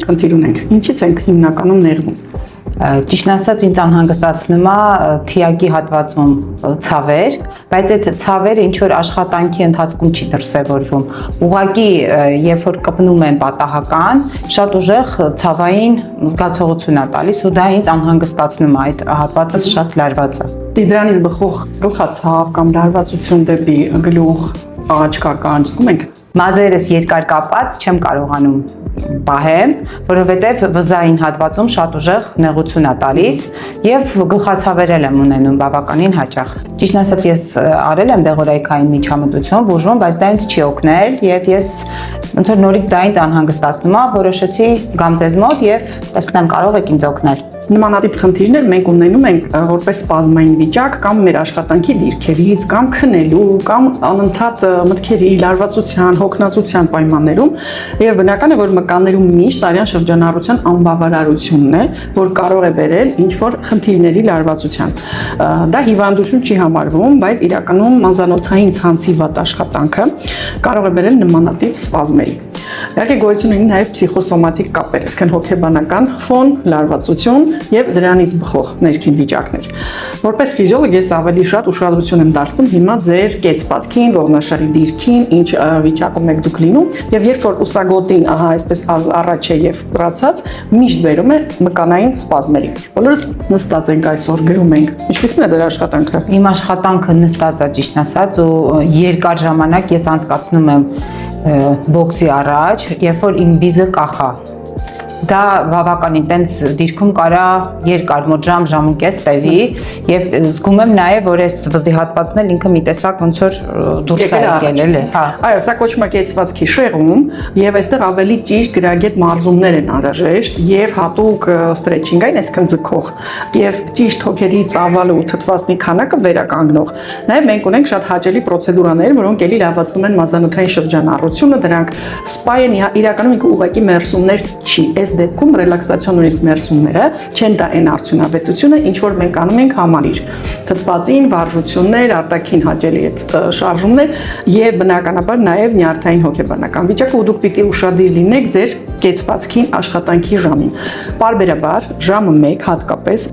խնդիր ունենք։ Ինչից ենք հիմնականում նեղվում։ Ճիշտն ասած ինձ անհանգստացնում է թիակի հատվածում ցավեր, բայց այդ ցավերը ինչ որ աշխատանքի ընթացքում չի դրսևորվում։ Ուղղակի երբ որ կպնում են պատահական, շատ ուժեղ ցավային զգացողություն է տալիս ու դա ինձ անհանգստացնում է, այդ հատվածը շատ լարված է։ Իսկ դրանից բխող գլխացավ կամ լարվածություն դեպի գլուխ, աղջկական, զգում ենք։ Մազերս երկար կապած չեմ կարողանում պահեմ, որովհետև վզային հատվածում շատ ուժեղ նեղություն է տալիս եւ գլխացավեր եմ ունենում բավականին հաճախ։ Ճիշտն ասած ես արել եմ դեղորայքային միջամտություն, բուժում, բայց դա ինձ չի օգնել եւ ես ոնց որ նորից դա ինձ անհանգստացնում է, որոշեցի գամ ձեզ մոտ եւ տեսնեմ կարող եք ինձ օգնել։ Նմանատիպ խնդիրներ մենք ունենում ենք որպես սպազմային վիճակ կամ մեր աշխատանքի դիրքերից, կամ քնելու, կամ անընդհատ մտքերի լարվածության, հոգնածության պայմաններում, եւ բնական է, որ մկաններում միշտ արյան շրջանառության անբավարարությունն է, որ կարող է բերել ինչ-որ խնդիրների լարվածության։ Դա հիվանդություն չի համարվում, բայց իրականում մազանոթային ցանցի վատ աշխատանքը կարող է բերել նմանատիպ սպազմերի։ Իհարկե գոյություն ունի նաև փսիխոսոմատիկ կապեր, այսինքն հոգեբանական ֆոն, լարվածություն եւ դրանից բխող ներքին վիճակներ։ Որպես ֆիզիոլոգ ես ավելի շատ ուշադրություն եմ դարձնում հիմա ձեր կեցվածքին, ողնաշարի դիրքին, ինչ վիճակում եք դուք լինում, եւ երբ որ ուսագոտին, ահա այսպես առաջ է եւ կրացած, միշտ բերում է մկանային սպազմերի։ Բոլորս նստած ենք այսօր, գրում ենք։ Ինչպիսին է ձեր աշխատանքը։ Իմ աշխատանքը նստած է ճիշտ ասած ու երկար ժամանակ ես անցկացնում եմ բոքսի առաջ, երբ որ իմ բիզը կախա։ Դա բավականին տենց դիրքում կարա երկար մոտ ժամ ու կես տևի եւ զգում եմ նաեւ որ այս վզի հատվածն էլ ինքը մի տեսակ ոնց որ դուրս է եկել էլի։ Հա։ Այո, սա կոչվում է կեցվածքի շեղում եւ այստեղ ավելի ճիշտ գրագետ մարզումներ են անհրաժեշտ եւ հատուկ սթրեչինգային, այսինքն ձգող եւ ճիշտ հոգերի ծավալը ու թթվածնի քանակը վերականգնող։ Նաեւ մենք ունենք շատ հաճելի պրոցեդուրաներ, որոնք էլի լավացնում են մազանոթային շրջանառությունը, դրանք սպա են իրականում ինքը ուղղակի մերսումներ չի։ Դեպքում ռելաքսացիոնիստ մերսումները չեն տա այն արդյունավետությունը, ինչ որ մենք անում ենք համալիր։ Թթվածին, վարժություններ, արտաքին հաճելի այդ շարժումներ եւ բնականաբար նաեւ նյարդային հոգեբանական վիճակը ու դուք պիտի ուշադիր լինեք ձեր կեցվածքին աշխատանքի ժամին։ Պարբերաբար ժամը 1 հատկապես